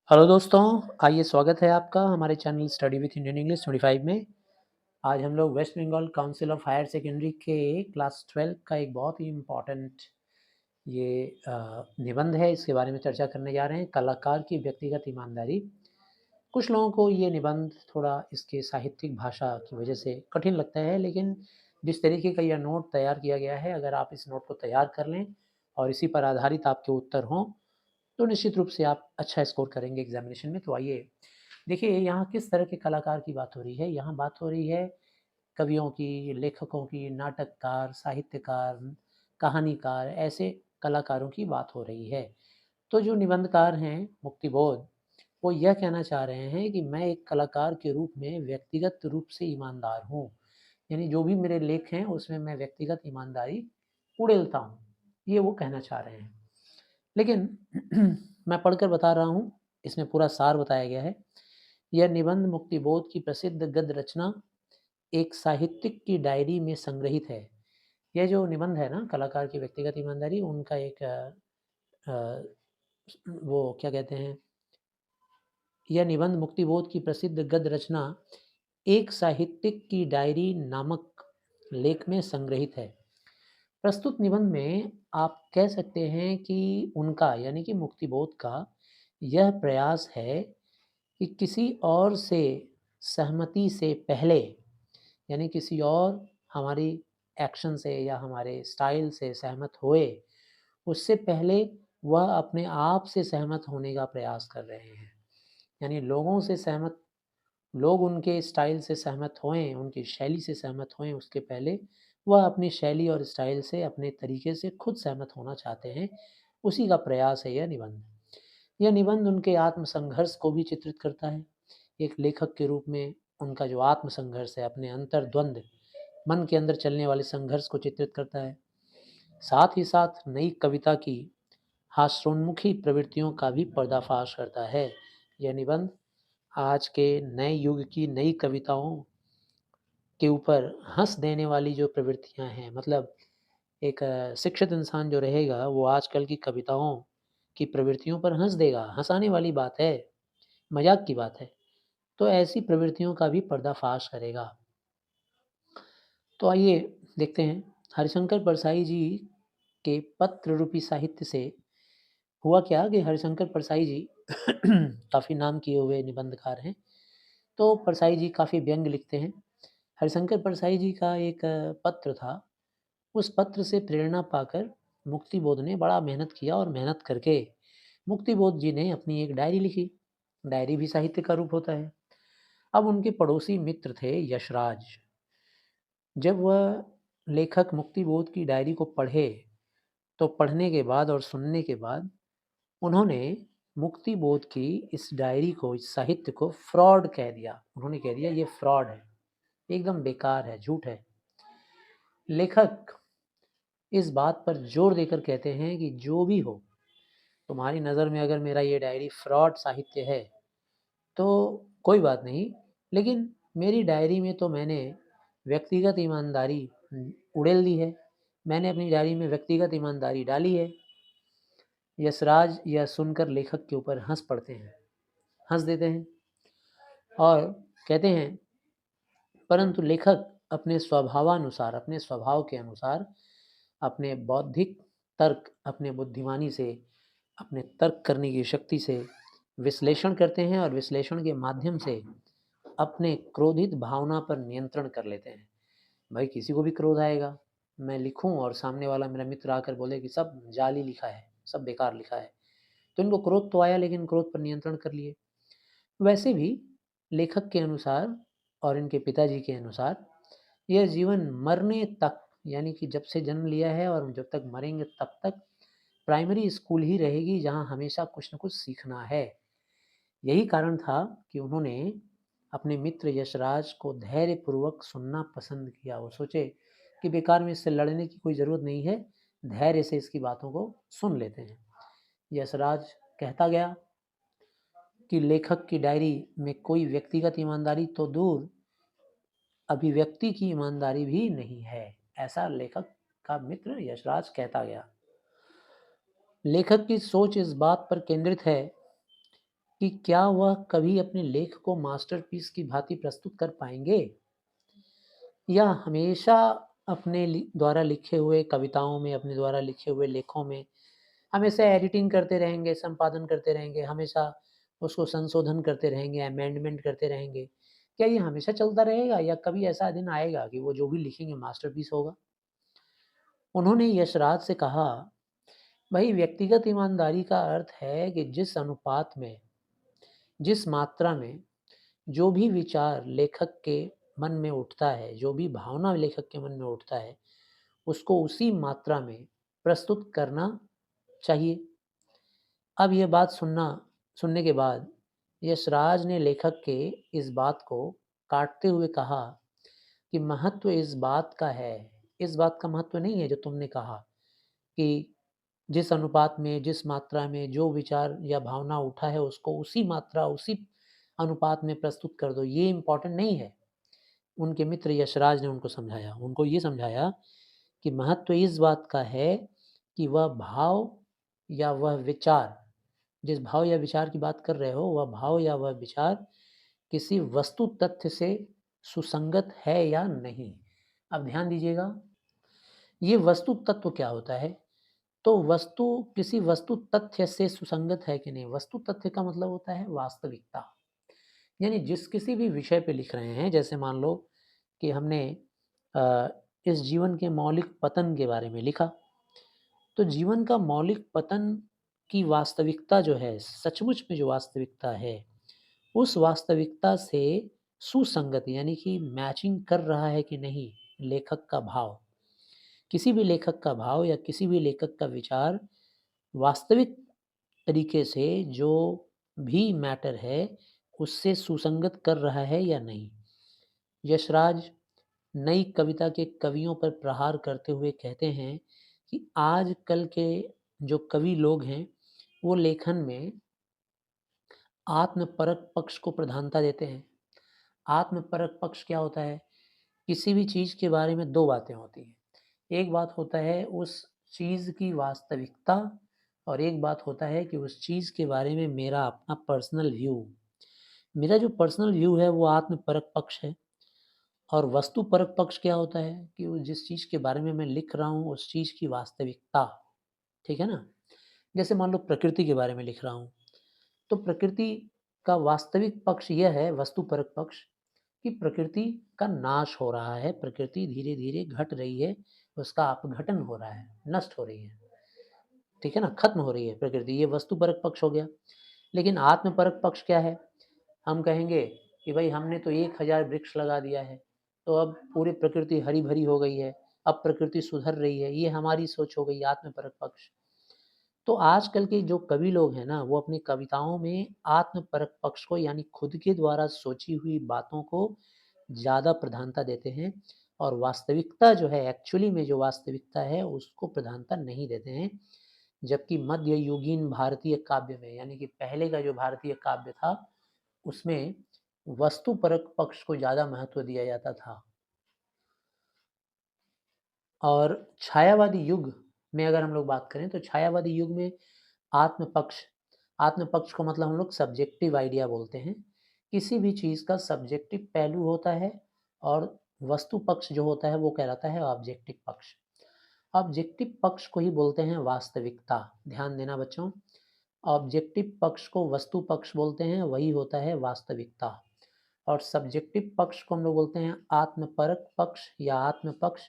Hello दोस्तों, आइए स्वागत है आपका हमारे channel study with Indian English 25 में। आज हम लोग West Bengal council of higher secondary के क्लास 12 का एक बहुत ही इम्पोर्टेंट ये निबंध है, इसके बारे में चर्चा करने जा रहे हैं, कलाकार की व्यक्तिगत ईमानदारी। कुछ लोगों को ये निबंध थोड़ा इसके साहित्यिक भाषा की वजह से कठिन लगता है, लेकिन जिस तरीके का यह नोट तैयार किया गया है, अगर आप इस नोट को तैयार कर लें और इसी पर आधारित आपके उत्तर हों, तो निश्चित रूप से आप अच्छा स्कोर करेंगे एग्जामिनेशन में। तो आइए देखिए, यहाँ किस तरह के कलाकार की बात हो रही है। यहाँ बात हो रही है कवियों की, लेखकों की, नाटककार, साहित्यकार, कहानीकार, ऐसे कलाकारों की बात हो रही है। तो जो निबंधकार हैं मुक्तिबोध, वो यह कहना चाह रहे हैं कि मैं एक कलाकार के रूप में व्यक्तिगत रूप से ईमानदार हूँ। यानी जो भी मेरे लेख हैं उसमें मैं व्यक्तिगत ईमानदारी उड़ेलता हूँ, ये वो कहना चाह रहे हैं। लेकिन मैं पढ़कर बता रहा हूँ, इसमें पूरा सार बताया गया है। यह निबंध मुक्तिबोध की प्रसिद्ध गद्य रचना एक साहित्यिक की डायरी में संग्रहित है। यह जो निबंध है ना, कलाकार की व्यक्तिगत ईमानदारी, उनका एक अ, वो क्या कहते हैं, यह निबंध मुक्तिबोध की प्रसिद्ध गद्य रचना एक साहित्यिक की डायरी नामक लेख में संग्रहित है। प्रस्तुत निबंध में आप कह सकते हैं कि उनका यानी कि मुक्तिबोध का यह प्रयास है कि किसी और से सहमति से पहले, यानी किसी और हमारी एक्शन से या हमारे स्टाइल से सहमत होए, उससे पहले वह अपने आप से सहमत होने का प्रयास कर रहे हैं। यानी लोग उनके स्टाइल से सहमत होएँ, उनकी शैली से सहमत होएँ, उसके पहले वह अपनी शैली और स्टाइल से, अपने तरीके से खुद सहमत होना चाहते हैं। उसी का प्रयास है यह निबंध। यह निबंध उनके आत्मसंघर्ष को भी चित्रित करता है। एक लेखक के रूप में उनका जो आत्मसंघर्ष है, अपने अंतर्द्वंद, मन के अंदर चलने वाले संघर्ष को चित्रित करता है। साथ ही साथ नई कविता की हास्योन्मुखी प्रवृत्तियों का भी पर्दाफाश करता है। यह निबंध आज के नए युग की नई कविताओं के ऊपर हँस देने वाली जो प्रवृत्तियाँ हैं, मतलब एक शिक्षित इंसान जो रहेगा वो आजकल की कविताओं की प्रवृत्तियों पर हँस देगा, हँसाने वाली बात है, मज़ाक की बात है। तो ऐसी प्रवृत्तियों का भी पर्दाफ़ाश करेगा। तो आइए देखते हैं, हरिशंकर परसाई जी के पत्र रूपी साहित्य से हुआ क्या कि हरिशंकर परसाई जी काफ़ी नाम किए हुए निबंधकार हैं। तो परसाई जी काफ़ी व्यंग्य लिखते हैं। हरिशंकर परसाई जी का एक पत्र था। उस पत्र से प्रेरणा पाकर मुक्तिबोध ने बड़ा मेहनत किया और मेहनत करके मुक्तिबोध जी ने अपनी एक डायरी लिखी। डायरी भी साहित्य का रूप होता है। अब उनके पड़ोसी मित्र थे यशराज। जब वह लेखक मुक्तिबोध की डायरी को पढ़े, तो पढ़ने के बाद और सुनने के बाद उन्होंने मुक्तिबोध की इस डायरी को, इस साहित्य को फ्रॉड कह दिया। उन्होंने कह दिया ये फ्रॉड है, एकदम बेकार है, झूठ है। लेखक इस बात पर जोर देकर कहते हैं कि जो भी हो, तुम्हारी नज़र में अगर मेरा ये डायरी फ्रॉड साहित्य है, तो कोई बात नहीं, लेकिन मेरी डायरी में तो मैंने व्यक्तिगत ईमानदारी उड़ेल दी है। मैंने अपनी डायरी में व्यक्तिगत ईमानदारी डाली है। यशराज यह सुनकर लेखक के ऊपर हँस पड़ते हैं, हँस देते हैं और कहते हैं, परंतु लेखक अपने स्वभावानुसार, अपने स्वभाव के अनुसार, अपने बौद्धिक तर्क, अपने बुद्धिमानी से, अपने तर्क करने की शक्ति से विश्लेषण करते हैं और विश्लेषण के माध्यम से अपने क्रोधित भावना पर नियंत्रण कर लेते हैं। भाई किसी को भी क्रोध आएगा, मैं लिखूं और सामने वाला मेरा मित्र आकर बोले कि सब जाली लिखा है, सब बेकार लिखा है, तो इनको क्रोध तो आया, लेकिन क्रोध पर नियंत्रण कर लिए। वैसे भी लेखक के अनुसार और इनके पिताजी के अनुसार यह जीवन मरने तक, यानी कि जब से जन्म लिया है और जब तक मरेंगे तब तक प्राइमरी स्कूल ही रहेगी, जहाँ हमेशा कुछ न कुछ सीखना है। यही कारण था कि उन्होंने अपने मित्र यशराज को धैर्यपूर्वक सुनना पसंद किया। वो सोचे कि बेकार में इससे लड़ने की कोई ज़रूरत नहीं है, धैर्य से इसकी बातों को सुन लेते हैं। यशराज कहता गया कि लेखक की डायरी में कोई व्यक्तिगत ईमानदारी तो दूर, अभिव्यक्ति की ईमानदारी भी नहीं है। ऐसा लेखक का मित्र यशराज कहता गया। लेखक की सोच इस बात पर केंद्रित है कि क्या वह कभी अपने लेख को मास्टरपीस की भांति प्रस्तुत कर पाएँगे? या हमेशा अपने द्वारा लिखे हुए कविताओं में, अपने द्वारा लिखे हुए लेखों में हमेशा एडिटिंग करते रहेंगे, संपादन करते रहेंगे, हमेशा उसको संशोधन करते रहेंगे, अमेंडमेंट करते रहेंगे। क्या ये हमेशा चलता रहेगा या कभी ऐसा दिन आएगा कि वो जो भी लिखेंगे मास्टरपीस होगा? उन्होंने यशराज से कहा, भई व्यक्तिगत ईमानदारी का अर्थ है कि जिस अनुपात में, जिस मात्रा में जो भी विचार लेखक के मन में उठता है, जो भी भावना लेखक के मन में उठता है, उसको उसी मात्रा में प्रस्तुत करना चाहिए। अब ये बात सुनने के बाद यशराज ने लेखक के इस बात को काटते हुए कहा कि महत्व इस बात का है, इस बात का महत्व नहीं है जो तुमने कहा कि जिस अनुपात में, जिस मात्रा में जो विचार या भावना उठा है उसको उसी मात्रा, उसी अनुपात में प्रस्तुत कर दो, ये इम्पोर्टेंट नहीं है। उनके मित्र यशराज ने उनको समझाया, उनको ये समझाया कि महत्व इस बात का है कि वह भाव या वह विचार, जिस भाव या विचार की बात कर रहे हो, वह भाव या वह विचार किसी वस्तु तथ्य से सुसंगत है या नहीं। अब ध्यान दीजिएगा, ये वस्तु तत्व क्या होता है? तो वस्तु किसी वस्तु तथ्य से सुसंगत है कि नहीं, वस्तु तथ्य का मतलब होता है वास्तविकता। यानी जिस किसी भी विषय पे लिख रहे हैं, जैसे मान लो कि हमने अ, इस जीवन के मौलिक पतन के बारे में लिखा, तो जीवन का मौलिक पतन की वास्तविकता जो है, सचमुच में जो वास्तविकता है, उस वास्तविकता से सुसंगत यानी कि मैचिंग कर रहा है कि नहीं लेखक का भाव। किसी भी लेखक का भाव या किसी भी लेखक का विचार वास्तविक तरीके से जो भी मैटर है, उससे सुसंगत कर रहा है या नहीं। यशराज नई कविता के कवियों पर प्रहार करते हुए कहते हैं कि आजकल के जो कवि लोग हैं, वो लेखन में आत्मपरक पक्ष को प्रधानता देते हैं। आत्मपरक पक्ष क्या होता है? किसी भी चीज़ के बारे में 2 बातें होती हैं। एक बात होता है उस चीज़ की वास्तविकता और एक बात होता है कि उस चीज़ के बारे में मेरा अपना पर्सनल व्यू। मेरा जो पर्सनल व्यू है वो आत्मपरक पक्ष है। और वस्तुपरक पक्ष क्या होता है कि वो जिस चीज़ के बारे में मैं लिख रहा हूँ उस चीज़ की वास्तविकता, ठीक है ना? जैसे मान लो प्रकृति के बारे में लिख रहा हूँ, तो प्रकृति का वास्तविक पक्ष यह है, वस्तुपरक पक्ष, कि प्रकृति का नाश हो रहा है, प्रकृति धीरे-धीरे घट रही है, उसका अपघटन हो रहा है, नष्ट हो रही है, ठीक है ना? खत्म हो रही है प्रकृति, ये वस्तुपरक पक्ष हो गया। लेकिन आत्मपरक पक्ष क्या है? हम कहेंगे कि भाई हमने तो 1000 वृक्ष लगा दिया है, तो अब पूरी प्रकृति हरी-भरी हो गई है, अब प्रकृति सुधर रही है, ये हमारी सोच हो गई आत्मपरक पक्ष। तो आजकल के जो कवि लोग हैं ना, वो अपनी कविताओं में आत्मपरक पक्ष को यानी खुद के द्वारा सोची हुई बातों को ज़्यादा प्रधानता देते हैं और वास्तविकता जो है, एक्चुअली में जो वास्तविकता है, उसको प्रधानता नहीं देते हैं। जबकि मध्ययुगीन भारतीय काव्य में यानी कि पहले का जो भारतीय काव्य था, उसमें वस्तुपरक पक्ष को ज़्यादा महत्व दिया जाता था। और छायावादी युग में अगर हम लोग बात करें तो छायावादी युग में आत्म-पक्ष आत्म-पक्ष को मतलब हम लोग सब्जेक्टिव आइडिया बोलते हैं। किसी भी चीज़ का सब्जेक्टिव पहलू होता है और वस्तु पक्ष जो होता है वो कहलाता है ऑब्जेक्टिव पक्ष। ऑब्जेक्टिव पक्ष को ही बोलते हैं वास्तविकता। ध्यान देना बच्चों, ऑब्जेक्टिव पक्ष को वस्तु पक्ष बोलते हैं, वही होता है वास्तविकता। और सब्जेक्टिव पक्ष को हम लोग बोलते हैं आत्मपरक पक्ष या आत्म पक्ष।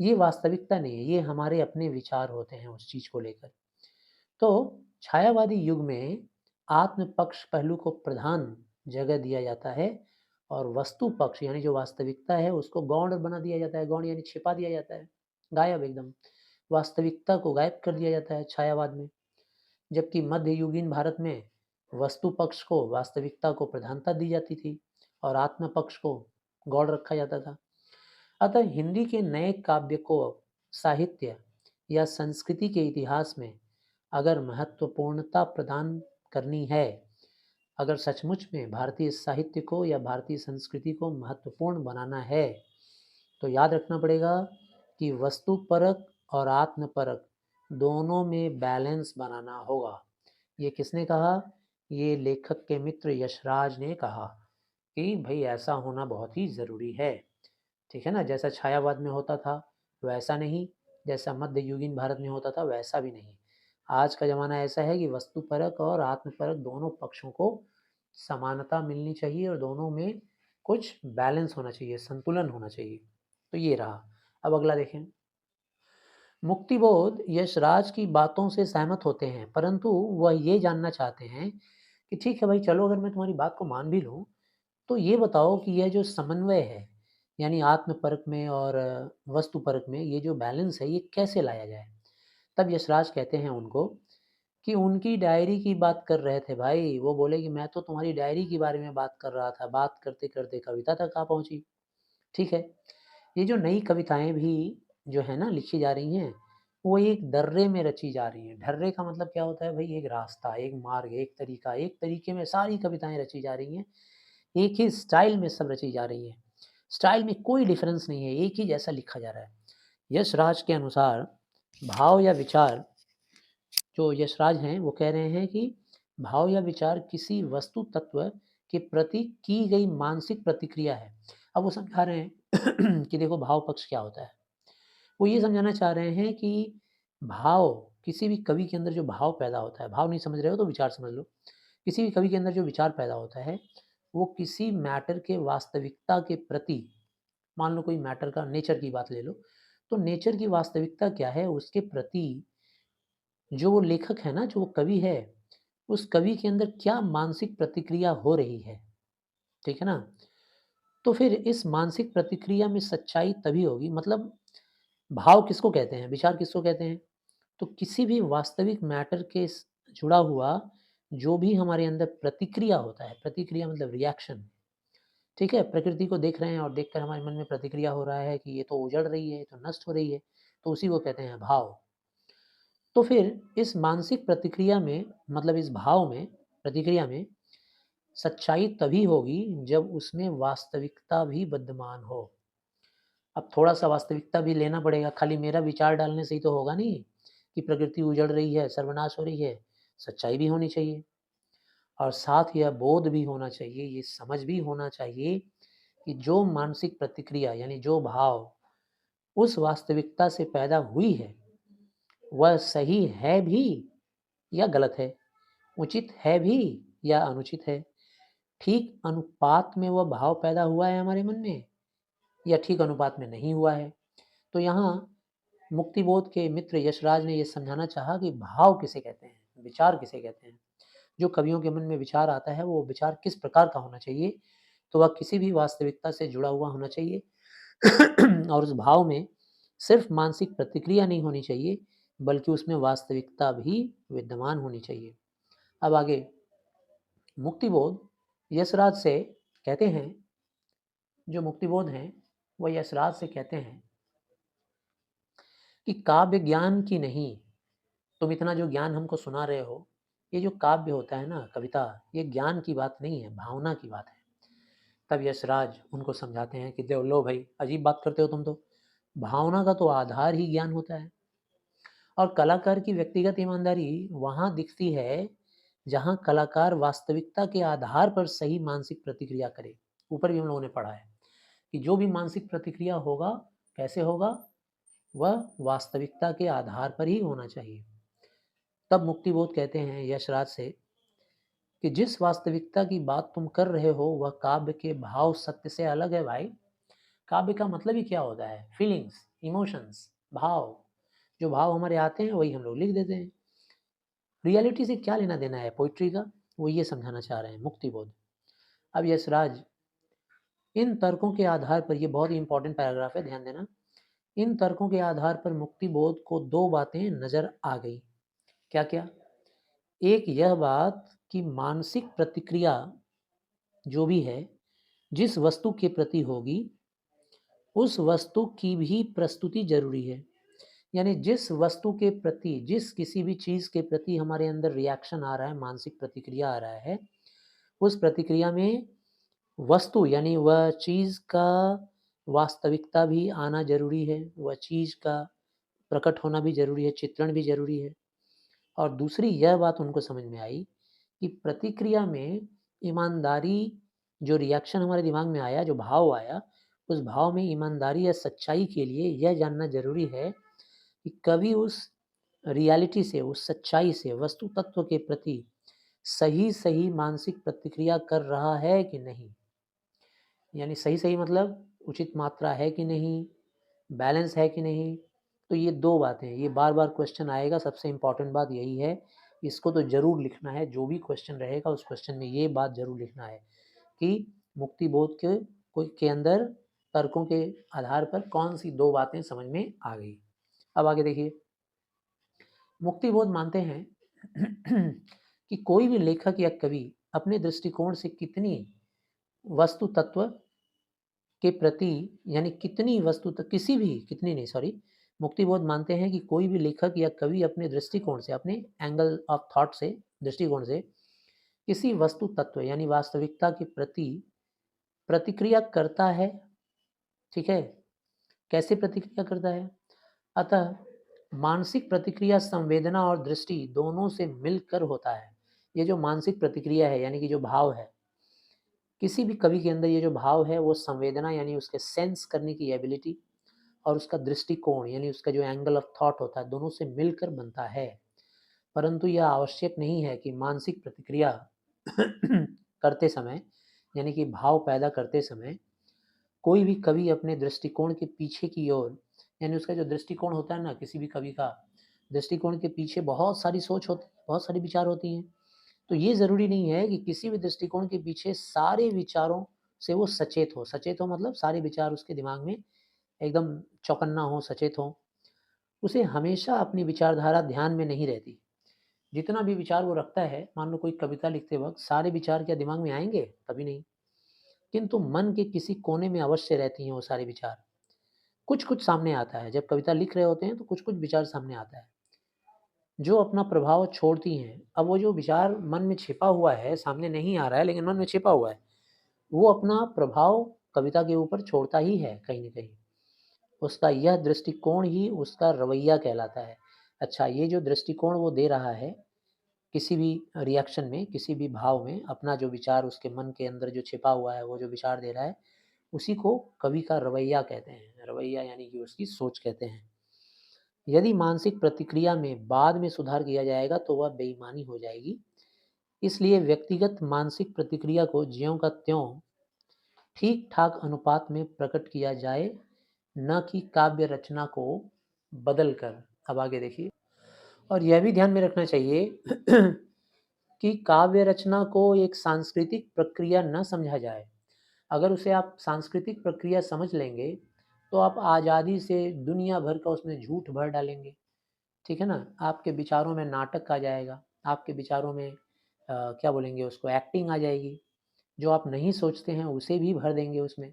ये वास्तविकता नहीं है, ये हमारे अपने विचार होते हैं उस चीज़ को लेकर। तो छायावादी युग में आत्म पक्ष पहलू को प्रधान जगह दिया जाता है और वस्तु पक्ष यानी जो वास्तविकता है उसको गौण बना दिया जाता है। गौण यानी छिपा दिया जाता है, गायब एकदम। वास्तविकता को गायब कर दिया जाता है छायावाद में। जबकि मध्ययुगीन भारत में वस्तु पक्ष को, वास्तविकता को प्रधानता दी जाती थी और आत्म पक्ष को गौण रखा जाता था। अतः हिंदी के नए काव्य को साहित्य या संस्कृति के इतिहास में अगर महत्वपूर्णता प्रदान करनी है, अगर सचमुच में भारतीय साहित्य को या भारतीय संस्कृति को महत्वपूर्ण बनाना है, तो याद रखना पड़ेगा कि वस्तुपरक और आत्मपरक दोनों में बैलेंस बनाना होगा। ये किसने कहा? ये लेखक के मित्र यशराज ने कहा कि भई ऐसा होना बहुत ही ज़रूरी है। ठीक है ना? जैसा छायावाद में होता था, वैसा नहीं, जैसा मध्ययुगीन भारत में होता था, वैसा भी नहीं। आज का ज़माना ऐसा है कि वस्तुपरक और आत्मपरक दोनों पक्षों को समानता मिलनी चाहिए और दोनों में कुछ बैलेंस होना चाहिए, संतुलन होना चाहिए। तो ये रहा। अब अगला देखें। मुक्तिबोध यशराज की बातों से सहमत होते हैं, परंतु वह ये जानना चाहते हैं कि ठीक है भाई, चलो अगर मैं तुम्हारी बात को मान भी लूँ, तो ये बताओ कि यह जो समन्वय है, यानी आत्मपरक में और वस्तुपरक में ये जो बैलेंस है, ये कैसे लाया जाए? तब यशराज कहते हैं उनको कि उनकी डायरी की बात कर रहे थे भाई। वो बोले कि मैं तो तुम्हारी डायरी के बारे में बात कर रहा था, बात करते-करते कविता तक आ पहुँची। ठीक है। ये जो नई कविताएँ भी जो है ना लिखी जा रही हैं, वो एक दर्रे में रची जा रही हैं। ढर्रे का मतलब क्या होता है भई? एक रास्ता, एक मार्ग, एक तरीका, एक तरीके में सारी कविताएँ रची जा रही हैं। एक ही स्टाइल में सब रची जा रही हैं। स्टाइल में कोई डिफरेंस नहीं है, एक ही जैसा लिखा जा रहा है। यशराज के अनुसार भाव या विचार, जो यशराज हैं वो कह रहे हैं कि भाव या विचार किसी वस्तु तत्व के प्रति की गई मानसिक प्रतिक्रिया है। अब वो समझा रहे हैं कि देखो भाव पक्ष क्या होता है। वो ये समझाना चाह रहे हैं कि भाव, किसी भी कवि के अंदर जो भाव पैदा होता है, भाव नहीं समझ रहे हो तो विचार समझ लो। किसी भी कवि के अंदर जो विचार पैदा होता है, वो किसी मैटर के वास्तविकता के प्रति, मान लो कोई मैटर का नेचर की बात ले लो, तो नेचर की वास्तविकता क्या है उसके प्रति जो वो लेखक है ना, जो वो कवि है, उस कवि के अंदर क्या मानसिक प्रतिक्रिया हो रही है, ठीक है ना? तो फिर इस मानसिक प्रतिक्रिया में सच्चाई तभी होगी, मतलब भाव किसको कहते हैं, विचार किसको कहते हैं? तो किसी भी वास्तविक मैटर के जुड़ा हुआ जो भी हमारे अंदर प्रतिक्रिया होता है, प्रतिक्रिया मतलब रिएक्शन, ठीक है? प्रकृति को देख रहे हैं और देखकर हमारे मन में प्रतिक्रिया हो रहा है कि ये तो उजड़ रही है, ये तो नष्ट हो रही है, तो उसी को कहते हैं भाव। तो फिर इस मानसिक प्रतिक्रिया में, मतलब इस भाव में, प्रतिक्रिया में सच्चाई तभी होगी जब उसमें वास्तविकता भी विद्यमान हो। अब थोड़ा-सा वास्तविकता भी लेना पड़ेगा, खाली मेरा विचार डालने से ही तो होगा नहीं कि प्रकृति उजड़ रही है, सर्वनाश हो रही है। सच्चाई भी होनी चाहिए और साथ यह बोध भी होना चाहिए, ये समझ भी होना चाहिए कि जो मानसिक प्रतिक्रिया यानी जो भाव उस वास्तविकता से पैदा हुई है, वह सही है भी या गलत है, उचित है भी या अनुचित है, ठीक अनुपात में वह भाव पैदा हुआ है हमारे मन में या ठीक अनुपात में नहीं हुआ है। तो यहाँ मुक्तिबोध के मित्र यशराज ने यह समझाना चाहा कि भाव किसे कहते हैं, विचार किसे कहते हैं। जो कवियों के मन में विचार आता है, वो विचार किस प्रकार का होना चाहिए, तो वह किसी भी वास्तविकता से जुड़ा हुआ होना चाहिए और उस भाव में सिर्फ मानसिक प्रतिक्रिया नहीं होनी चाहिए, बल्कि उसमें वास्तविकता भी विद्यमान होनी चाहिए। अब आगे मुक्तिबोध यशराज से कहते हैं, जो मुक्तिबोध हैं, वह यशराज से कहते हैं कि काव्य ज्ञान की नहीं, तुम इतना जो ज्ञान हमको सुना रहे हो, ये जो काव्य होता है ना, कविता, ये ज्ञान की बात नहीं है, भावना की बात है। तब यशराज उनको समझाते हैं कि दो लो भाई, अजीब बात करते हो तुम तो। भावना का तो आधार ही ज्ञान होता है और कलाकार की व्यक्तिगत ईमानदारी वहाँ दिखती है, जहाँ कलाकार वास्तविकता के आधार पर सही मानसिक प्रतिक्रिया करे। ऊपर भी हम लोगों ने पढ़ा है कि जो भी मानसिक प्रतिक्रिया होगा, कैसे होगा? वह वास्तविकता के आधार पर ही होना चाहिए। तब मुक्तिबोध कहते हैं यशराज से कि जिस वास्तविकता की बात तुम कर रहे हो, वह काव्य के भाव सत्य से अलग है भाई। काव्य का मतलब ही क्या होता है? फीलिंग्स, इमोशंस, भाव। जो भाव हमारे आते हैं वही हम लोग लिख देते हैं। रियलिटी से क्या लेना देना है पोइट्री का? वो ये समझाना चाह रहे हैं मुक्तिबोध। अब यशराज इन तर्कों के आधार पर, ये बहुत ही इंपॉर्टेंट पैराग्राफ है, ध्यान देना। इन तर्कों के आधार पर मुक्तिबोध को दो बातें नजर आ गई। क्या क्या? एक यह बात कि मानसिक प्रतिक्रिया जो भी है, जिस वस्तु के प्रति होगी, उस वस्तु की भी प्रस्तुति जरूरी है। यानी जिस वस्तु के प्रति, जिस किसी भी चीज़ के प्रति हमारे अंदर रिएक्शन आ रहा है, मानसिक प्रतिक्रिया आ रहा है, उस प्रतिक्रिया में वस्तु यानी वह चीज़ का वास्तविकता भी आना ज़रूरी है, वह चीज़ का प्रकट होना भी ज़रूरी है, चित्रण भी ज़रूरी है। और दूसरी यह बात उनको समझ में आई कि प्रतिक्रिया में ईमानदारी, जो रिएक्शन हमारे दिमाग में आया, जो भाव आया, उस भाव में ईमानदारी या सच्चाई के लिए यह जानना ज़रूरी है कि कवि उस रियलिटी से, उस सच्चाई से, वस्तु तत्व के प्रति सही-सही मानसिक प्रतिक्रिया कर रहा है कि नहीं। यानी सही-सही मतलब उचित मात्रा है कि नहीं, बैलेंस है कि नहीं। तो ये 2 बातें हैं, ये बार-बार क्वेश्चन आएगा, सबसे इम्पोर्टेंट बात यही है, इसको तो ज़रूर लिखना है, जो भी क्वेश्चन रहेगा उस क्वेश्चन में ये बात ज़रूर लिखना है कि मुक्तिबोध के अंदर तर्कों के आधार पर कौन-सी 2 बातें समझ में आ गई। अब आगे देखिए, मुक्तिबोध मानते हैं कि कोई भी लेखक या कवि अपने दृष्टिकोण से कितनी वस्तु तत्व के प्रति, यानी कितनी वस्तु तक, किसी भी, कितनी नहीं सॉरी, मुक्तिबोध मानते हैं कि कोई भी लेखक या कवि अपने दृष्टिकोण से, अपने एंगल ऑफ थॉट से, दृष्टिकोण से किसी वस्तु तत्व यानी वास्तविकता के प्रति प्रतिक्रिया करता है। ठीक है, कैसे प्रतिक्रिया करता है? अतः मानसिक प्रतिक्रिया संवेदना और दृष्टि दोनों से मिलकर होता है। ये जो मानसिक प्रतिक्रिया है, यानी कि जो भाव है, किसी भी कवि के अंदर ये जो भाव है, वो संवेदना यानी उसके सेंस करने की एबिलिटी और उसका दृष्टिकोण यानी उसका जो एंगल ऑफ थॉट होता है, दोनों से मिलकर बनता है। परंतु यह आवश्यक नहीं है कि मानसिक प्रतिक्रिया करते समय, यानी कि भाव पैदा करते समय, कोई भी कवि अपने दृष्टिकोण के पीछे की ओर, यानी उसका जो दृष्टिकोण होता है ना, किसी भी कवि का दृष्टिकोण के पीछे बहुत सारी सोच होती है, बहुत सारी विचार होती हैं। तो ये ज़रूरी नहीं है कि किसी भी दृष्टिकोण के पीछे सारे विचारों से वो सचेत हो। सचेत हो मतलब सारे विचार उसके दिमाग में एकदम चौकन्ना हो, सचेत हो। उसे हमेशा अपनी विचारधारा ध्यान में नहीं रहती। जितना भी विचार वो रखता है, मान लो कोई कविता लिखते वक़्त सारे विचार क्या दिमाग में आएँगे? कभी नहीं। किंतु मन के किसी कोने में अवश्य रहती हैं वो सारे विचार। कुछ-कुछ सामने आता है, जब कविता लिख रहे होते हैं तो कुछ-कुछ विचार सामने आता है, जो अपना प्रभाव छोड़ती हैं। अब वो जो विचार मन में छिपा हुआ है, सामने नहीं आ रहा है लेकिन मन में छिपा हुआ है, वो अपना प्रभाव कविता के ऊपर छोड़ता ही है कहीं न कहीं। उसका यह दृष्टिकोण ही उसका रवैया कहलाता है। अच्छा, ये जो दृष्टिकोण वो दे रहा है, किसी भी रिएक्शन में, किसी भी भाव में, अपना जो विचार उसके मन के अंदर जो छिपा हुआ है, वो जो विचार दे रहा है, उसी को कवि का रवैया कहते हैं। रवैया यानी कि उसकी सोच कहते हैं। यदि मानसिक प्रतिक्रिया में बाद में सुधार किया जाएगा तो वह बेईमानी हो जाएगी। इसलिए व्यक्तिगत मानसिक प्रतिक्रिया को ज्यों का त्यों ठीक-ठाक अनुपात में प्रकट किया जाए, न कि काव्य रचना को बदल कर। अब आगे देखिए, और यह भी ध्यान में रखना चाहिए कि काव्य रचना को एक सांस्कृतिक प्रक्रिया न समझा जाए। अगर उसे आप सांस्कृतिक प्रक्रिया समझ लेंगे, तो आप आज़ादी से दुनिया भर का उसमें झूठ भर डालेंगे। ठीक है ना? आपके विचारों में नाटक आ जाएगा, आपके विचारों में क्या बोलेंगे उसको, एक्टिंग आ जाएगी। जो आप नहीं सोचते हैं उसे भी भर देंगे उसमें।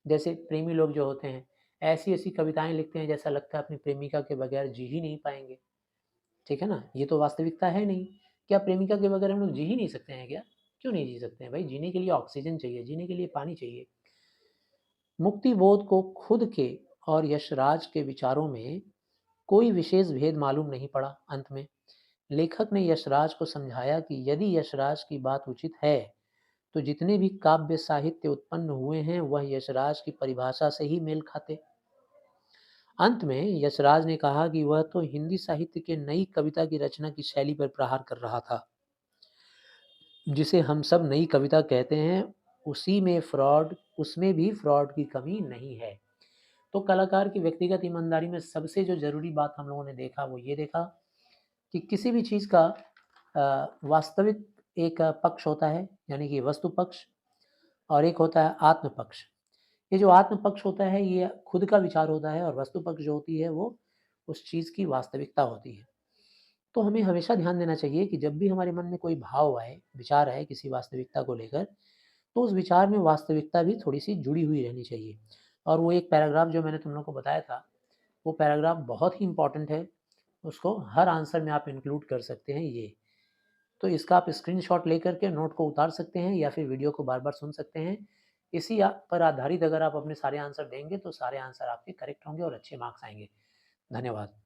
जैसे प्रेमी लोग जो होते हैं, ऐसी-ऐसी कविताएँ लिखते हैं जैसा लगता है अपनी प्रेमिका के बगैर जी ही नहीं पाएँगे। ठीक है ना? ये तो वास्तविकता है नहीं। क्या प्रेमिका के बगैर हम लोग जी ही नहीं सकते हैं क्या? क्यों नहीं जी सकते हैं भाई? जीने के लिए ऑक्सीजन चाहिए, जीने के लिए पानी चाहिए। मुक्तिबोध को खुद के और यशराज के विचारों में कोई विशेष भेद मालूम नहीं पड़ा। अंत में लेखक ने यशराज को समझाया कि यदि यशराज की बात उचित है, तो जितने भी काव्य साहित्य उत्पन्न हुए हैं वह यशराज की परिभाषा से ही मेल खाते। अंत में यशराज ने कहा कि वह तो हिंदी साहित्य के नई कविता की रचना की शैली पर प्रहार कर रहा था, जिसे हम सब नई कविता कहते हैं। उसी में फ्रॉड, उसमें भी फ्रॉड की कमी नहीं है। तो कलाकार की व्यक्तिगत ईमानदारी में सबसे जो ज़रूरी बात हम लोगों ने देखा वो ये देखा कि किसी भी चीज़ का वास्तविक एक पक्ष होता है, यानी कि वस्तु पक्ष, और एक होता है आत्म पक्ष। ये जो आत्म पक्ष होता है ये खुद का विचार होता है, और वस्तु पक्ष जो होती है वो उस चीज़ की वास्तविकता होती है। तो हमें हमेशा ध्यान देना चाहिए कि जब भी हमारे मन में कोई भाव आए, विचार आए किसी वास्तविकता को लेकर, तो उस विचार में वास्तविकता भी थोड़ी-सी जुड़ी हुई रहनी चाहिए। और वो एक पैराग्राफ जो मैंने तुम लोग को बताया था, वो पैराग्राफ बहुत ही इम्पोर्टेंट है। उसको हर आंसर में आप इंक्लूड कर सकते हैं ये। तो इसका आप स्क्रीनशॉट लेकर के नोट को उतार सकते हैं या फिर वीडियो को बार-बार सुन सकते हैं। इसी पर आधारित अगर आप अपने सारे आंसर देंगे तो सारे आंसर आपके करेक्ट होंगे और अच्छे मार्क्स आएँगे। धन्यवाद।